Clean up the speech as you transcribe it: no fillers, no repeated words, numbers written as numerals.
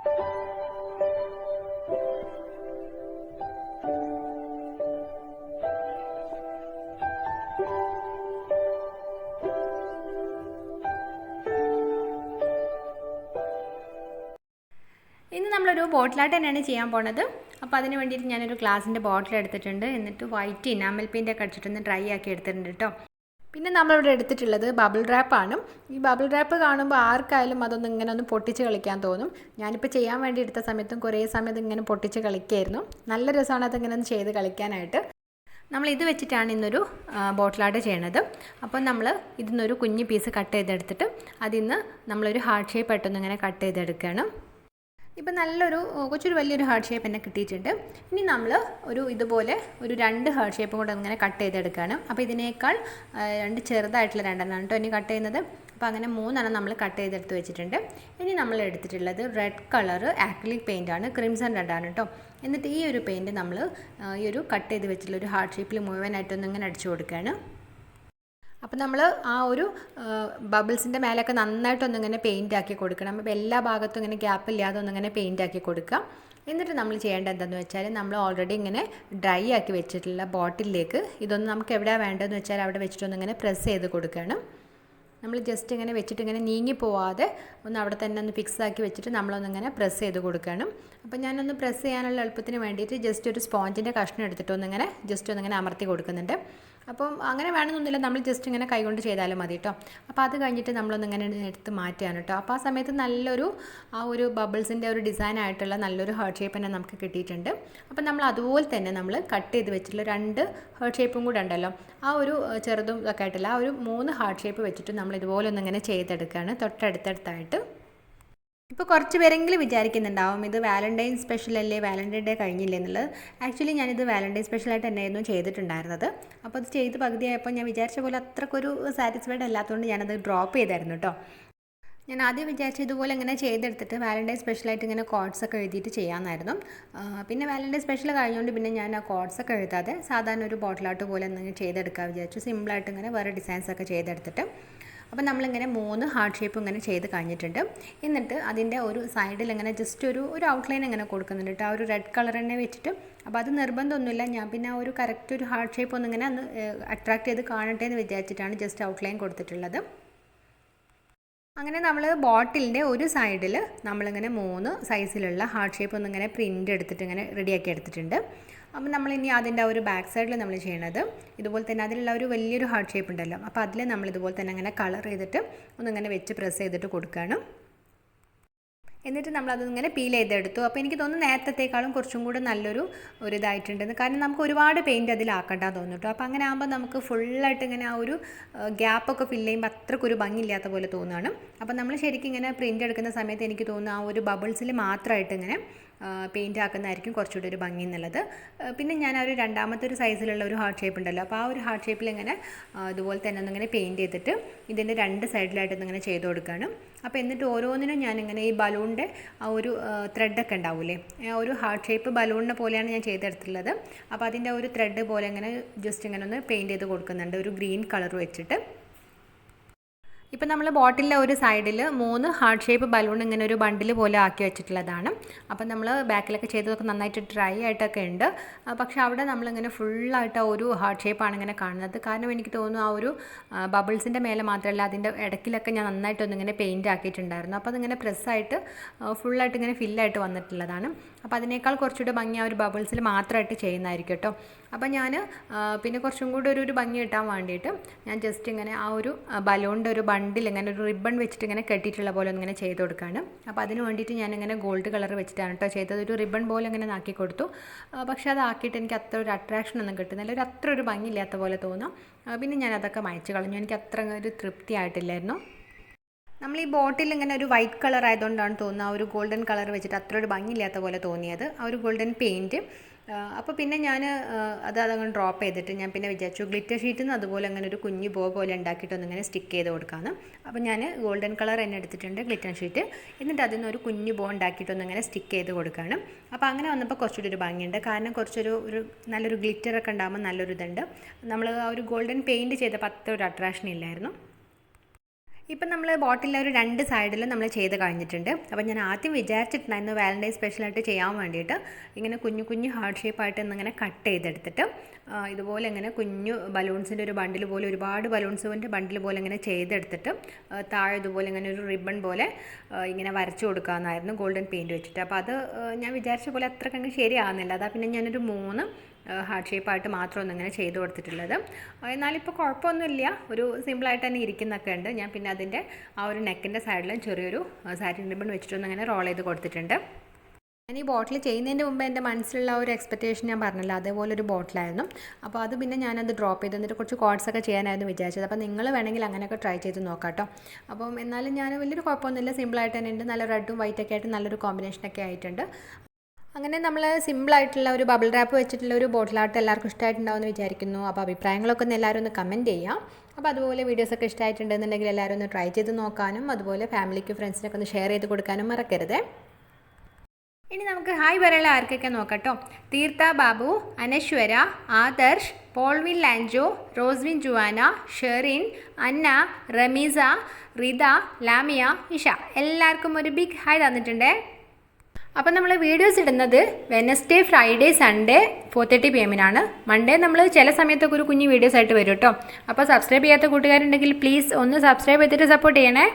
ഇന്ന് നമ്മളൊരു ബോട്ടിലായിട്ട് തന്നെയാണ് ചെയ്യാൻ പോണത്. അപ്പോൾ അതിന് വേണ്ടിയിട്ട് ഞാനൊരു ഗ്ലാസിൻ്റെ ബോട്ടിൽ എടുത്തിട്ടുണ്ട്. എന്നിട്ട് വൈറ്റ് ഇനാമൽ പെയിൻ്റ് ഒക്കെ അടിച്ചിട്ടൊന്ന് ഡ്രൈ ആക്കി എടുത്തിട്ടുണ്ട് കേട്ടോ. പിന്നെ നമ്മളിവിടെ എടുത്തിട്ടുള്ളത് ബബിൾ റാപ്പാണ്. ഈ ബബിൾ റാപ്പ് കാണുമ്പോൾ ആർക്കായാലും അതൊന്ന് ഇങ്ങനെ ഒന്ന് പൊട്ടിച്ച് കളിക്കാൻ തോന്നും. ഞാനിപ്പോൾ ചെയ്യാൻ വേണ്ടി എടുത്ത സമയത്തും കുറേ സമയത്ത് ഇങ്ങനെ പൊട്ടിച്ച് കളിക്കായിരുന്നു. നല്ല രസമാണ് അതിങ്ങനെ ഒന്ന് ചെയ്ത് കളിക്കാനായിട്ട്. നമ്മൾ ഇത് വെച്ചിട്ടാണ് ഇന്നൊരു ബോട്ടിലായിട്ട് ചെയ്യണത്. അപ്പോൾ നമ്മൾ ഇതിന്നൊരു കുഞ്ഞ് പീസ് കട്ട് ചെയ്തെടുത്തിട്ട് അതിന്ന് നമ്മളൊരു ഹാർട്ട് ഷേപ്പ് ആയിട്ടൊന്ന് ഇങ്ങനെ കട്ട് ചെയ്തെടുക്കുകയാണ്. ഇപ്പം നല്ലൊരു കുറച്ചൊരു വലിയൊരു ഹാർട്ട് ഷേപ്പ് തന്നെ കിട്ടിയിട്ടുണ്ട്. ഇനി നമ്മൾ ഇതുപോലെ ഒരു 2 ഹാർട്ട് ഷേപ്പും കൂടെ ഇങ്ങനെ കട്ട് ചെയ്തെടുക്കുകയാണ്. അപ്പോൾ ഇതിനേക്കാൾ 2 ചെറുതായിട്ടുള്ള 2 കേട്ടോ ഇനി കട്ട് ചെയ്യുന്നത്. അപ്പോൾ അങ്ങനെ 3 നമ്മൾ കട്ട് ചെയ്തെടുത്ത് വെച്ചിട്ടുണ്ട്. ഇനി നമ്മൾ എടുത്തിട്ടുള്ളത് റെഡ് കളർ ആക്രിലിക് പെയിൻ്റാണ്, ക്രിംസൺ റെഡാണ് കേട്ടോ. എന്നിട്ട് ഈ ഒരു പെയിൻറ്റ് നമ്മൾ ഈ ഒരു കട്ട് ചെയ്ത് വെച്ചിട്ടുള്ള ഒരു ഹാർട്ട് ഷേപ്പിൽ മുഴുവനായിട്ടൊന്ന് ഇങ്ങനെ അടിച്ചു കൊടുക്കുകയാണ്. അപ്പോൾ നമ്മൾ ആ ഒരു ബബിൾസിൻ്റെ മേലൊക്കെ നന്നായിട്ടൊന്നിങ്ങനെ പെയിൻ്റ് ആക്കി കൊടുക്കണം. അപ്പോൾ എല്ലാ ഭാഗത്തും ഇങ്ങനെ ഗ്യാപ്പില്ലാതെ ഒന്നിങ്ങനെ പെയിൻ്റ് ആക്കി കൊടുക്കുക. എന്നിട്ട് നമ്മൾ ചെയ്യേണ്ടത് എന്താണെന്ന് വെച്ചാൽ നമ്മൾ ഓൾറെഡി ഇങ്ങനെ ഡ്രൈ ആക്കി വെച്ചിട്ടുള്ള ബോട്ടിലേക്ക് ഇതൊന്ന് നമുക്ക് എവിടെയാണ് വേണ്ടതെന്ന് വെച്ചാൽ അവിടെ വെച്ചിട്ടൊന്നിങ്ങനെ പ്രസ് ചെയ്ത് കൊടുക്കണം. നമ്മൾ ജസ്റ്റ് ഇങ്ങനെ വെച്ചിട്ട് ഇങ്ങനെ നീങ്ങി പോവാതെ ഒന്ന് അവിടെ തന്നെ ഒന്ന് ഫിക്സ് ആക്കി വെച്ചിട്ട് നമ്മളൊന്നിങ്ങനെ പ്രസ് ചെയ്ത് കൊടുക്കണം. അപ്പോൾ ഞാനൊന്ന് പ്രസ് ചെയ്യാനുള്ള എളുപ്പത്തിന് വേണ്ടിയിട്ട് ജസ്റ്റ് ഒരു സ്പോഞ്ചിൻ്റെ കഷ്ണം എടുത്തിട്ട് ഒന്നിങ്ങനെ ജസ്റ്റ് ഒന്നിങ്ങനെ അമർത്തി കൊടുക്കുന്നുണ്ട്. അപ്പം അങ്ങനെ വേണമെന്നൊന്നുമില്ല, നമ്മൾ ജസ്റ്റ് ഇങ്ങനെ കൈകൊണ്ട് ചെയ്താലും മതി കേട്ടോ. അപ്പോൾ അത് കഴിഞ്ഞിട്ട് നമ്മളൊന്നിങ്ങനെ എടുത്ത് മാറ്റുകയാണ് കേട്ടോ. അപ്പോൾ ആ സമയത്ത് നല്ലൊരു ആ ഒരു ബബിൾസിൻ്റെ ഒരു ഡിസൈൻ ആയിട്ടുള്ള നല്ലൊരു ഹാർട്ട് ഷേപ്പ് തന്നെ നമുക്ക് കിട്ടിയിട്ടുണ്ട്. അപ്പോൾ നമ്മൾ അതുപോലെ തന്നെ നമ്മൾ കട്ട് ചെയ്ത് വെച്ചിട്ടുള്ള 2 ഹാർട്ട് ഷേപ്പും കൂടെ ഉണ്ടല്ലോ, ആ ഒരു ചെറുതും ഇതൊക്കെ ആയിട്ടില്ല ആ ഒരു 3 ഹാർട്ട് ഷേപ്പ് വെച്ചിട്ട് നമ്മൾ ഇതുപോലെ ഒന്നിങ്ങനെ ചെയ്തെടുക്കുകയാണ് തൊട്ടടുത്തടുത്തായിട്ട്. ഇപ്പോൾ കുറച്ച് പേരെങ്കിലും വിചാരിക്കുന്നുണ്ടാവും ഇത് വാലൻറ്റൈൻ സ്പെഷ്യൽ അല്ലേ, വാലൻറ്റൈൻ ഡേ കഴിഞ്ഞില്ലേ എന്നുള്ളത്. ആക്ച്വലി ഞാനിത് വാലൻറ്റൈൻ സ്പെഷ്യലായിട്ട് തന്നെയായിരുന്നു ചെയ്തിട്ടുണ്ടായിരുന്നത്. അപ്പോൾ അത് ചെയ്ത് പകുതിയായപ്പോൾ ഞാൻ വിചാരിച്ച പോലെ അത്രക്കൊരു സാറ്റിസ്ഫൈഡ് അല്ലാത്തതുകൊണ്ട് ഞാനത് ഡ്രോപ്പ് ചെയ്തായിരുന്നു കേട്ടോ. ഞാൻ ആദ്യം വിചാരിച്ച ഇതുപോലെ ഇങ്ങനെ ചെയ്തെടുത്തിട്ട് വാലൻറ്റൈൻ സ്പെഷ്യലായിട്ട് ഇങ്ങനെ കോഡ്സൊക്കെ എഴുതിയിട്ട് ചെയ്യാമെന്നായിരുന്നു. പിന്നെ വാലൻറ്റൈൻ സ്പെഷ്യൽ കഴിഞ്ഞുകൊണ്ട് പിന്നെ ഞാൻ ആ കോഡ്സൊക്കെ എഴുതാതെ സാധാരണ ഒരു ബോട്ടിലായിട്ട് പോലെ എന്തെങ്കിലും ചെയ്തെടുക്കാൻ വിചാരിച്ചു. സിമ്പിളായിട്ട് ഇങ്ങനെ വേറെ ഡിസൈൻസൊക്കെ ചെയ്തെടുത്തിട്ട് അപ്പോൾ നമ്മളിങ്ങനെ 3 ഹാർട്ട് ഷേപ്പ് ഇങ്ങനെ ചെയ്ത് കഴിഞ്ഞിട്ടുണ്ട്. എന്നിട്ട് അതിൻ്റെ ഒരു സൈഡിൽ ഇങ്ങനെ ജസ്റ്റ് ഒരു ഔട്ട്ലൈൻ ഇങ്ങനെ കൊടുക്കുന്നുണ്ട് കേട്ടോ, ആ ഒരു റെഡ് കളർ തന്നെ വെച്ചിട്ട്. അപ്പോൾ അത് നിർബന്ധമൊന്നുമില്ല, ഞാൻ പിന്നെ ആ ഒരു കറക്റ്റ് ഒരു ഹാർട്ട് ഷേപ്പ് ഒന്നിങ്ങനെ ഒന്ന് അട്രാക്റ്റ് ചെയ്ത് കാണട്ടെ എന്ന് വിചാരിച്ചിട്ടാണ് ജസ്റ്റ് ഔട്ട്ലൈൻ കൊടുത്തിട്ടുള്ളത്. അങ്ങനെ നമ്മൾ ബോട്ടിലിൻ്റെ ഒരു സൈഡിൽ നമ്മളിങ്ങനെ 3 സൈസിലുള്ള ഹാർട്ട് ഷേപ്പ് ഒന്നിങ്ങനെ പ്രിൻ്റ് എടുത്തിട്ട് ഇങ്ങനെ റെഡിയാക്കി എടുത്തിട്ടുണ്ട്. അപ്പം നമ്മളിനി അതിൻ്റെ ആ ഒരു ബാക്ക് സൈഡിൽ നമ്മൾ ചെയ്യണത് ഇതുപോലെ തന്നെ അതിലുള്ള ഒരു വലിയൊരു ഹാർട്ട് ഷേപ്പ് ഉണ്ടല്ലോ, അപ്പോൾ അതിൽ നമ്മളിതുപോലെ തന്നെ അങ്ങനെ കളർ ചെയ്തിട്ട് ഒന്നിങ്ങനെ വെച്ച് പ്രസ് ചെയ്തിട്ട് കൊടുക്കുകയാണ്. എന്നിട്ട് നമ്മളതിങ്ങനെ പീൽ ചെയ്തെടുത്തു. അപ്പോൾ എനിക്ക് തോന്നുന്നു നേരത്തേക്കാളും കുറച്ചും കൂടെ നല്ലൊരു ഇതായിട്ടുണ്ടെന്ന്. കാരണം നമുക്ക് ഒരുപാട് പെയിൻറ്റ് അതിലാക്കണ്ട തോന്നും കേട്ടോ. അപ്പോൾ അങ്ങനെ ആകുമ്പോൾ നമുക്ക് ഫുള്ളായിട്ട് ഇങ്ങനെ ആ ഒരു ഗ്യാപ്പൊക്കെ ഫില്ല് ചെയ്യുമ്പോൾ അത്രക്കൊരു ഭംഗിയില്ലാത്ത പോലെ തോന്നുകയാണ്. അപ്പോൾ നമ്മൾ ശരിക്കും ഇങ്ങനെ പ്രിൻ്റ് എടുക്കുന്ന സമയത്ത് എനിക്ക് തോന്നുന്നു ആ ഒരു ബബിൾസിൽ മാത്രമായിട്ട് ഇങ്ങനെ പെയിൻ്റ് ആക്കുന്നതായിരിക്കും കുറച്ചുകൂടി ഒരു ഭംഗി എന്നുള്ളത്. പിന്നെ ഞാൻ ആ ഒരു 2ാമത്തെ ഒരു സൈസിലുള്ള ഒരു ഹാർട്ട് ഷേപ്പ് ഉണ്ടല്ലോ, അപ്പോൾ ആ ഒരു ഹാർട്ട് ഷേപ്പിൽ ഇങ്ങനെ ഇതുപോലെ തന്നെ ഒന്നിങ്ങനെ പെയിൻറ്റ് ചെയ്തിട്ട് ഇതിൻ്റെ 2 സൈഡിലായിട്ട് ഇങ്ങനെ ചെയ്ത് കൊടുക്കുകയാണ്. അപ്പോൾ എന്നിട്ട് ഓരോന്നിനും ഞാനിങ്ങനെ ഈ ബലൂണിൻ്റെ ആ ഒരു ത്രെഡൊക്കെ ഉണ്ടാവില്ലേ, ആ ഒരു ഹാർട്ട് ഷേപ്പ് ബലൂണിനെ പോലെയാണ് ഞാൻ ചെയ്തെടുത്തിട്ടുള്ളത്. അപ്പോൾ അതിൻ്റെ ഒരു ത്രെഡ് പോലെ ഇങ്ങനെ ജസ്റ്റ് ഇങ്ങനെ ഒന്ന് പെയിൻറ്റ് ചെയ്ത് കൊടുക്കുന്നുണ്ട് ഒരു ഗ്രീൻ കളർ വെച്ചിട്ട്. ഇപ്പോൾ നമ്മൾ ബോട്ടിലിൻ്റെ ഒരു സൈഡിൽ 3 ഹാർട്ട് ഷേപ്പ് ബലൂൺ ഇങ്ങനെ ഒരു ബണ്ടിൽ പോലെ ആക്കി വെച്ചിട്ടുള്ളതാണ്. അപ്പോൾ നമ്മൾ ബാക്കിലൊക്കെ ചെയ്തതൊക്കെ നന്നായിട്ട് ഡ്രൈ ആയിട്ടൊക്കെ ഉണ്ട്. പക്ഷേ അവിടെ നമ്മളിങ്ങനെ ഫുള്ളായിട്ട് ആ ഒരു ഹാർട്ട് ഷേപ്പാണ് ഇങ്ങനെ കാണുന്നത്. കാരണം എനിക്ക് തോന്നുന്നു ആ ഒരു ബബിൾസിൻ്റെ മേലെ മാത്രമല്ല അതിൻ്റെ ഇടയ്ക്കിലൊക്കെ ഞാൻ നന്നായിട്ടൊന്നിങ്ങനെ പെയിൻറ്റ് ആക്കിയിട്ടുണ്ടായിരുന്നു. അപ്പോൾ അതിങ്ങനെ പ്രസ്സായിട്ട് ഫുള്ളായിട്ട് ഇങ്ങനെ ഫില്ലായിട്ട് വന്നിട്ടുള്ളതാണ്. അപ്പോൾ അതിനേക്കാൾ കുറച്ചുകൂടെ ഭംഗി ആ ഒരു ബബിൾസിൽ മാത്രമായിട്ട് ചെയ്യുന്നതായിരിക്കും കേട്ടോ. അപ്പോൾ ഞാൻ പിന്നെ കുറച്ചും കൂടി ഒരു ഭംഗി കിട്ടാൻ വേണ്ടിയിട്ട് ഞാൻ ജസ്റ്റ് ഇങ്ങനെ ആ ഒരു ബലൂണിൻ്റെ ഒരു ബണ്ടിൽ ഇങ്ങനെ ഒരു റിബൺ വെച്ചിട്ട് ഇങ്ങനെ കെട്ടിയിട്ടുള്ള പോലെ ഒന്നിങ്ങനെ ചെയ്ത് കൊടുക്കുകയാണ്. അപ്പോൾ അതിന് വേണ്ടിയിട്ട് ഞാനിങ്ങനെ ഗോൾഡ് കളർ വെച്ചിട്ടാണ് കേട്ടോ ചെയ്തത്. ഒരു റിബൺ പോലെ ഇങ്ങനെ ആക്കി കൊടുത്തു. പക്ഷേ അതാക്കിയിട്ട് എനിക്ക് അത്ര ഒരു അട്രാക്ഷൻ ഒന്നും കിട്ടുന്നില്ല, അത്ര ഒരു ഭംഗിയില്ലാത്ത പോലെ തോന്നാം. പിന്നെ ഞാൻ അതൊക്കെ മായ്ച്ച് കളഞ്ഞു, എനിക്ക് അത്ര ഒരു തൃപ്തി ആയിട്ടില്ലായിരുന്നു. നമ്മൾ ഈ ബോട്ടിൽ ഇങ്ങനെ ഒരു വൈറ്റ് കളർ ആയതുകൊണ്ടാണ് തോന്നുന്നത് ആ ഒരു ഗോൾഡൻ കളർ വെച്ചിട്ട് അത്ര ഒരു ഭംഗിയില്ലാത്ത പോലെ തോന്നിയത്, ആ ഒരു ഗോൾഡൻ പെയിൻറ്റ്. അപ്പോൾ പിന്നെ ഞാൻ അതങ്ങനെ ഡ്രോപ്പ് ചെയ്തിട്ട് ഞാൻ പിന്നെ വിചാരിച്ചു ഗ്ലിറ്റർ ഷീറ്റിൽ നിന്ന് അതുപോലെ അങ്ങനെ ഒരു കുഞ്ഞു ബോ പോലെ ഉണ്ടാക്കിയിട്ടൊന്നിങ്ങനെ സ്റ്റിക്ക് ചെയ്ത് കൊടുക്കാമെന്ന്. അപ്പോൾ ഞാൻ ഗോൾഡൻ കളർ തന്നെ എടുത്തിട്ടുണ്ട് ഗ്ലിറ്റർ ഷീറ്റ്. എന്നിട്ട് അതിൽ നിന്ന് ഒരു കുഞ്ഞു ബോ ഉണ്ടാക്കിയിട്ടൊന്നിങ്ങനെ സ്റ്റിക്ക് ചെയ്ത് കൊടുക്കുകയാണ്. അപ്പോൾ അങ്ങനെ വന്നപ്പോൾ കുറച്ചുകൂടി ഒരു ഭംഗിയുണ്ട്. കാരണം കുറച്ചൊരു നല്ലൊരു ഗ്ലിറ്ററൊക്കെ ഉണ്ടാകുമ്പോൾ നല്ലൊരു ഇതുണ്ട്. നമ്മൾ ആ ഒരു ഗോൾഡൻ പെയിൻറ്റ് ചെയ്തപ്പോൾ അത്ര ഒരു അട്രാക്ഷൻ ഇല്ലായിരുന്നു. ഇപ്പം നമ്മൾ ബോട്ടിലെ ഒരു 2 സൈഡിലും നമ്മൾ ചെയ്ത് കഴിഞ്ഞിട്ടുണ്ട്. അപ്പോൾ ഞാൻ ആദ്യം വിചാരിച്ചിട്ടുണ്ടായിരുന്നു വാലൻറ്റൈൻ സ്പെഷ്യലായിട്ട് ചെയ്യാൻ വേണ്ടിയിട്ട് ഇങ്ങനെ കുഞ്ഞു കുഞ്ഞു ഹാർട്ട് ഷേപ്പായിട്ട് ഇങ്ങനെ കട്ട് ചെയ്തെടുത്തിട്ട് ഇതുപോലെ ഇങ്ങനെ കുഞ്ഞു ബലൂൺസിൻ്റെ ഒരു ബണ്ടിൽ പോലെ ഒരുപാട് ബലൂൺസിൻ്റെ ബണ്ടിൽ പോലെ ഇങ്ങനെ ചെയ്തെടുത്തിട്ട് താഴെ ഇതുപോലെ ഇങ്ങനെ ഒരു റിബൺ പോലെ ഇങ്ങനെ വരച്ചു കൊടുക്കാമെന്നായിരുന്നു ഗോൾഡൻ പെയിൻറ്റ് വെച്ചിട്ട്. അപ്പോൾ അത് ഞാൻ വിചാരിച്ച പോലെ അത്ര കണ്ട് ശരിയാകുന്നില്ല. അതാ പിന്നെ ഞാനൊരു 3 ഹാർട്ട് ഷേപ്പായിട്ട് മാത്രം ഒന്നിങ്ങനെ ചെയ്ത് കൊടുത്തിട്ടുള്ളത്. എന്നാലിപ്പോൾ കുഴപ്പമൊന്നുമില്ല, ഒരു സിമ്പിളായിട്ട് തന്നെ ഇരിക്കുന്നൊക്കെ ഉണ്ട്. ഞാൻ പിന്നെ അതിൻ്റെ ആ ഒരു നെക്കിൻ്റെ സൈഡിലും ചെറിയൊരു സാറ്റിൻ റിബൺ വെച്ചിട്ടൊന്ന് അങ്ങനെ റോൾ ചെയ്ത് കൊടുത്തിട്ടുണ്ട്. ഞാൻ ഈ ബോട്ടിൽ ചെയ്യുന്നതിൻ്റെ മുമ്പ് എൻ്റെ മനസ്സിലുള്ള ഒരു എക്സ്പെക്റ്റേഷൻ ഞാൻ പറഞ്ഞല്ലോ, അതേപോലെ ഒരു ബോട്ടിലായിരുന്നു. അപ്പോൾ അത് പിന്നെ ഞാനത് ഡ്രോപ്പ് ചെയ്ത് എന്നിട്ട് കുറച്ച് കോഡ്സൊക്കെ ചെയ്യാനായിരുന്നു വിചാരിച്ചത്. അപ്പോൾ നിങ്ങൾ വേണമെങ്കിൽ അങ്ങനെയൊക്കെ ട്രൈ ചെയ്ത് നോക്കാം കേട്ടോ. അപ്പം എന്നാലും ഞാൻ വലിയൊരു കുഴപ്പമൊന്നുമില്ല, സിമ്പിളായിട്ട് തന്നെ ഉണ്ട്. നല്ല റെഡും വൈറ്റൊക്കെ ആയിട്ട് നല്ലൊരു കോമ്പിനേഷനൊക്കെ ആയിട്ടുണ്ട്. അങ്ങനെ നമ്മൾ സിമ്പിളായിട്ടുള്ള ഒരു ബബിൾ റാപ്പ് വെച്ചിട്ടുള്ള ഒരു ബോട്ടിൽ ആർട്ട് എല്ലാവർക്കും ഇഷ്ടമായിട്ടുണ്ടാവുമെന്ന് വിചാരിക്കുന്നു. അപ്പോൾ അഭിപ്രായങ്ങളൊക്കെ ഒന്ന് എല്ലാവരും ഒന്ന് കമൻറ്റ് ചെയ്യാം. അപ്പോൾ അതുപോലെ വീഡിയോസൊക്കെ ഇഷ്ടമായിട്ടുണ്ടെന്നുണ്ടെങ്കിൽ എല്ലാവരും ഒന്ന് ട്രൈ ചെയ്ത് നോക്കാനും അതുപോലെ ഫാമിലിക്ക് ഫ്രണ്ട്സിനൊക്കെ ഒന്ന് ഷെയർ ചെയ്ത് കൊടുക്കാനും മറക്കരുത്. ഇനി നമുക്ക് ഹായ് പറയാനുള്ള ആർക്കൊക്കെ നോക്കട്ടോ. തീർത്ഥ ബാബു, അനശ്വര, ആദർശ്, പോൾവിൻ ലാൻജോ, റോസ്വിൻ ജുവാന, ഷെറിൻ, അന്ന, റമീസ, റിത, ലാമിയ, ഇഷ എല്ലാവർക്കും ഒരു ബിഗ് ഹായ് തന്നിട്ടുണ്ടേ. അപ്പോൾ നമ്മൾ വീഡിയോസ് ഇടുന്നത് Wednesday, Friday, Sunday 4:30 PM Monday നമ്മൾ ചില സമയത്തൊക്കെ ഒരു കുഞ്ഞു വീഡിയോസ് ആയിട്ട് വരും കേട്ടോ. അപ്പോൾ സബ്സ്ക്രൈബ് ചെയ്യാത്ത കൂട്ടുകാരുണ്ടെങ്കിൽ പ്ലീസ് ഒന്ന് സബ്സ്ക്രൈബ് ചെയ്തിട്ട് സപ്പോർട്ട് ചെയ്യണേ.